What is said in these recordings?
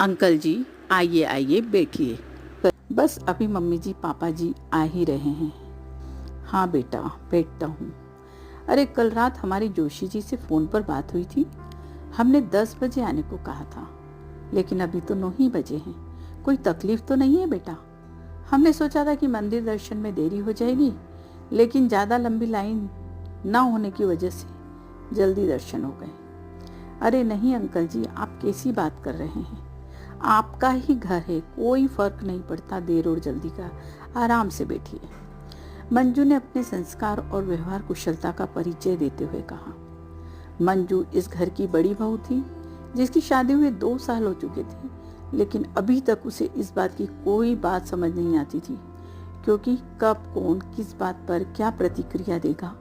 Uncle जी आइए आइए बैठिए। बस अभी मम्मी जी पापा जी आ ही रहे हैं। हाँ बेटा बैठता हूँ। अरे कल रात हमारी जोशी जी से फ़ोन पर बात हुई थी। हमने 10 बजे आने को कहा था, लेकिन अभी तो 9 ही बजे हैं। कोई तकलीफ तो नहीं है बेटा? हमने सोचा था कि मंदिर दर्शन में देरी हो जाएगी, लेकिन ज़्यादा लंबी लाइन ना होने की वजह से जल्दी दर्शन हो गए। अरे नहीं अंकल जी, आप कैसी बात कर रहे हैं? आपका ही घर है, कोई फर्क नहीं पड़ता देर और जल्दी का। आराम से बैठिए। मंजू ने अपने संस्कार और व्यवहार कुशलता का परिचय देते हुए कहा। मंजू इस घर की बड़ी बहू थी, जिसकी शादी हुए 2 साल हो चुके थे, लेकिन अभी तक उसे इस बात की कोई बात समझ नहीं आती थी, क्योंकि कब कौन किस बात पर क्या प्रतिक्रिया देगा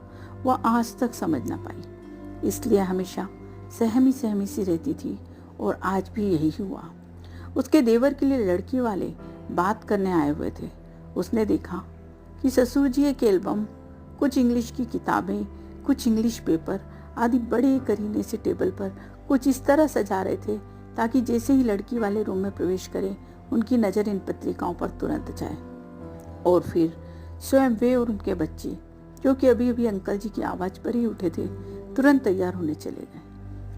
वह आज तक समझ ना पाई। इसलिए हमेशा सहमी सहमी सी रहती थी, और आज भी यही हुआ। उसके देवर के लिए लड़की वाले बात करने आए हुए थे। उसने देखा कि ससुर जी एक एल्बम, कुछ इंग्लिश की किताबें, कुछ इंग्लिश पेपर आदि बड़े करीने से टेबल पर कुछ इस तरह सजा रहे थे, ताकि जैसे ही लड़की वाले रूम में प्रवेश करें उनकी नज़र इन पत्रिकाओं पर तुरंत जाए। और फिर स्वयं वे और उनके बच्चे, जो कि अभी अभी अंकल जी की आवाज़ पर ही उठे थे, तुरंत तैयार होने चले गए।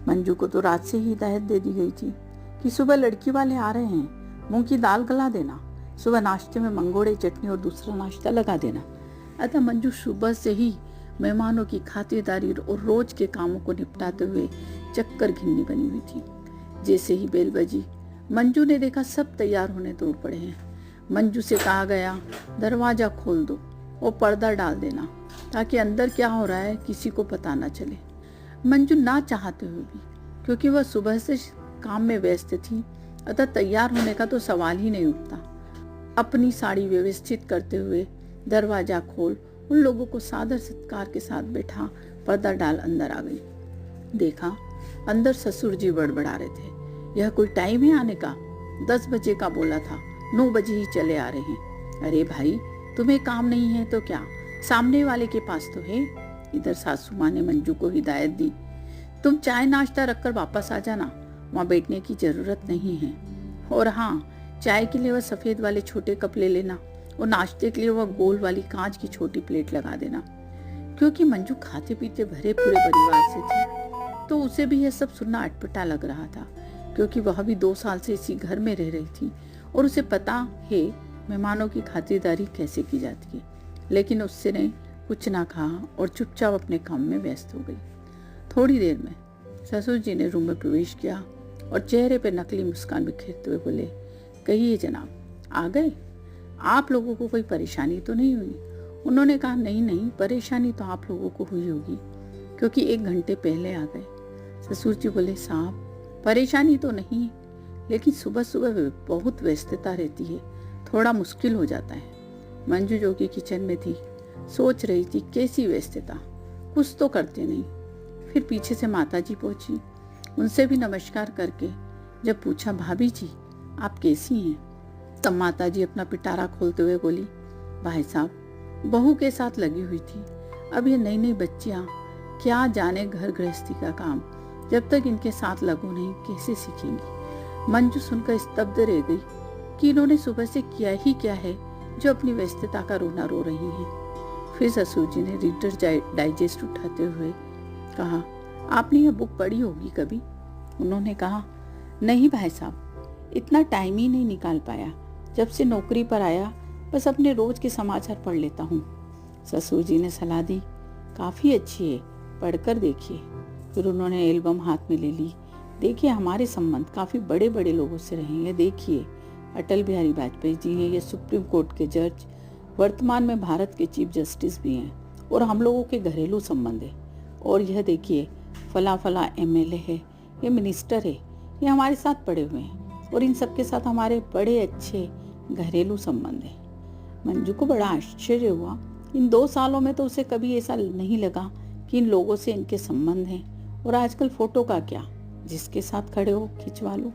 मंजू को तो रात से ही हिदायत दे दी गई थी कि सुबह लड़की वाले आ रहे हैं, मूंग की दाल गला देना, सुबह नाश्ते में मंगोड़े चटनी और दूसरा नाश्ता लगा देना। अतः मंजू सुबह से ही मेहमानों की खातिरदारी और रोज के कामों को निपटाते हुए चक्कर घिन्नी बनी हुई थी। जैसे ही बेल बजी, मंजू ने देखा सब तैयार होने दौड़ पड़े हैं। मंजू से कहा गया, दरवाजा खोल दो और पर्दा डाल देना, ताकि अंदर क्या हो रहा है किसी को पता न चले। मंजू ना चाहते हुए भी, क्योंकि वह सुबह से काम में व्यस्त थी, अतः तैयार होने का तो सवाल ही नहीं उठता, अपनी साड़ी व्यवस्थित करते हुए दरवाजा खोल उन लोगों को सादर सत्कार के साथ बैठा पर्दा डाल अंदर आ गई। देखा अंदर ससुर जी बड़बड़ा रहे थे, यह कोई टाइम है आने का? 10 बजे का बोला था, 9 बजे ही चले आ रहे हैं। अरे भाई, तुम्हें काम नहीं है तो क्या, सामने वाले के पास तो है। इधर सासू माँ ने मंजू को हिदायत दी, तुम चाय नाश्ता रखकर वापस आ जाना, वहाँ बैठने की जरूरत नहीं है। और हाँ, चाय के लिए वह सफेद वाले छोटे कप ले लेना, और नाश्ते के लिए वह गोल वाली कांच की छोटी प्लेट लगा देना। क्योंकि मंजू खाते पीते भरे पूरे परिवार से थी, तो उसे भी यह सब सुनना अटपटा लग रहा था, क्योंकि वह भी 2 साल से इसी घर में रह रही थी और उसे पता है मेहमानों की खातिरदारी कैसे की जाती है। लेकिन उसने कुछ ना कहा और चुपचाप अपने काम में व्यस्त हो गई। थोड़ी देर में ससुर जी ने रूम में प्रवेश किया और चेहरे पर नकली मुस्कान बिखेरते हुए बोले, कहिए जनाब, आ गए? आप लोगों को कोई परेशानी तो नहीं हुई? उन्होंने कहा, नहीं नहीं, परेशानी तो आप लोगों को हुई होगी, क्योंकि 1 घंटे पहले आ गए। ससुर जी बोले, साहब परेशानी तो नहीं, लेकिन सुबह सुबह बहुत व्यस्तता रहती है, थोड़ा मुश्किल हो जाता है। मंजू जो कि किचन में थी, सोच रही थी कैसी व्यस्तता, कुछ तो करते नहीं। फिर पीछे से माताजी पहुंची, उनसे भी नमस्कार करके जब पूछा, भाभी जी आप कैसी हैं? तब माताजी अपना पिटारा खोलते हुए बोली, भाई साहब बहू के साथ लगी हुई थी, अब ये नई नई बच्चियाँ क्या जाने घर गृहस्थी का काम, जब तक इनके साथ लगो नहीं कैसे सीखेंगी। मंजू सुनकर स्तब्ध रह गई कि इन्होंने सुबह से किया ही क्या है जो अपनी व्यस्तता का रोना रो रही हैं। फिर ससुर जी ने रीडर डाइजेस्ट उठाते हुए कहा, आपने यह बुक पढ़ी होगी कभी? उन्होंने कहा, नहीं भाई साहब, इतना टाइम ही नहीं निकाल पाया, जब से नौकरी पर आया बस अपने रोज के समाचार पढ़ लेता हूँ। ससुर जी ने सलाह दी, काफ़ी अच्छी है, पढ़कर देखिए। फिर उन्होंने एल्बम हाथ में ले ली। देखिए हमारे संबंध काफ़ी बड़े बड़े लोगों से रहेंगे। देखिए अटल बिहारी वाजपेयी जी हैं, ये सुप्रीम कोर्ट के जज, वर्तमान में भारत के चीफ जस्टिस भी हैं, और हम लोगों के घरेलू संबंध है। और यह देखिए फला फला MLA है, ये मिनिस्टर है, ये हमारे साथ पड़े हुए हैं, और इन सब के साथ हमारे बड़े अच्छे घरेलू संबंध है। मंजू को बड़ा आश्चर्य हुआ। इन 2 सालों में तो उसे कभी ऐसा नहीं लगा कि इन लोगों से इनके संबंध हैं, और आजकल फोटो का क्या, जिसके साथ खड़े हो खिंचवा लो।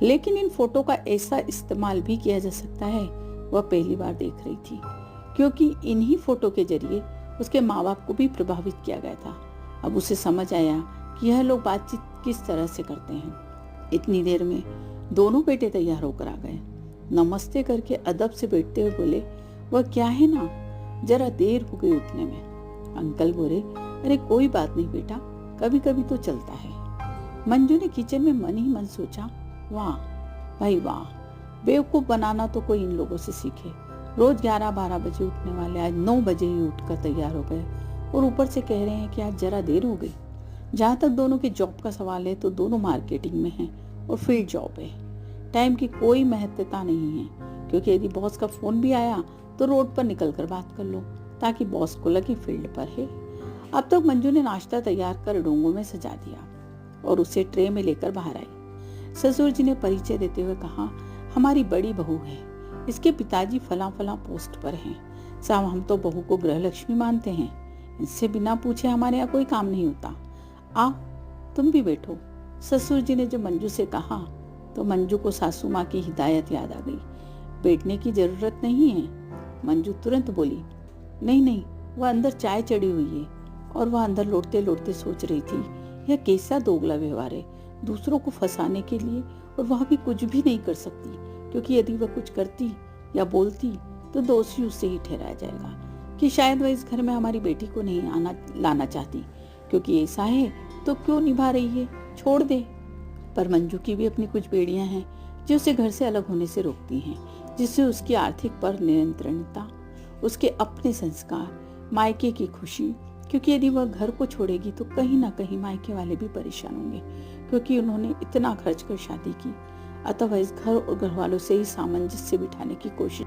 लेकिन इन फोटो का ऐसा इस्तेमाल भी किया जा सकता है, वह पहली बार देख रही थी, क्योंकि इन्हीं फोटो के जरिए उसके माँ बाप को भी प्रभावित किया गया था। अब उसे समझ आया कि यह लोग बातचीत किस तरह से करते हैं। इतनी देर में दोनों बेटे तैयार होकर आ गए। नमस्ते करके अदब से बैठते हुए बोले, वह क्या है ना, जरा देर हो गई उठने में। अंकल बोले, अरे कोई बात नहीं बेटा, कभी कभी तो चलता है। मंजू ने किचन में मन ही मन सोचा, वाह भाई वाह, बेवकूफ बनाना तो कोई इन लोगों से सीखे। रोज 11-12 बजे उठने वाले आज 9 बजे ही उठकर तैयार हो गए और ऊपर से कह रहे हैं कि आज जरा देर हो गई। जहाँ तक दोनों के जॉब का सवाल है तो दोनों मार्केटिंग में हैं और फील्ड जॉब है। टाइम की कोई महत्वता नहीं है, क्योंकि यदि बॉस का फोन भी आया तो रोड पर निकल कर बात कर लो, ताकि बॉस को लगे फील्ड पर है। अब तक मंजू ने नाश्ता तैयार कर डोंगों में सजा दिया और उसे ट्रे में लेकर बाहर आई। ससुर जी ने परिचय देते हुए कहा, हमारी बड़ी बहू है, इसके पिताजी फला फला पोस्ट पर हैं। साहब हम तो बहू को गृह लक्ष्मी मानते हैं, इससे बिना पूछे हमारे यहाँ कोई काम नहीं होता। आओ तुम भी बैठो। ससुर जी ने जब मंजू से कहा तो मंजू को सासू माँ की हिदायत याद आ गई, बैठने की जरूरत नहीं है। मंजू तुरंत बोली, नहीं नहीं, वह अंदर चाय चढ़ी हुई है। और वह अंदर लौटते लौटते सोच रही थी, यह कैसा दोगला व्यवहार है, दूसरों को फंसाने के लिए, और वह भी कुछ भी नहीं कर सकती, क्योंकि यदि वह कुछ करती या बोलती तो दोषी उससे ही ठहराया जाएगा कि शायद वह इस घर में हमारी बेटी को नहीं लाना चाहती, क्योंकि ऐसा है तो क्यों निभा रही है, छोड़ दे। पर मंजू की भी अपनी कुछ बेड़ियां हैं जो उसे घर से अलग होने से रोकती हैं, जिससे उसकी आर्थिक पर नियंत्रणता, उसके अपने संस्कार, मायके की खुशी, क्योंकि यदि वह घर को छोड़ेगी तो कहीं ना कहीं मायके वाले भी परेशान होंगे, क्योंकि उन्होंने इतना खर्च कर शादी की। अतः वह इस घर और घर वालों से ही सामंजस्य बिठाने की कोशिश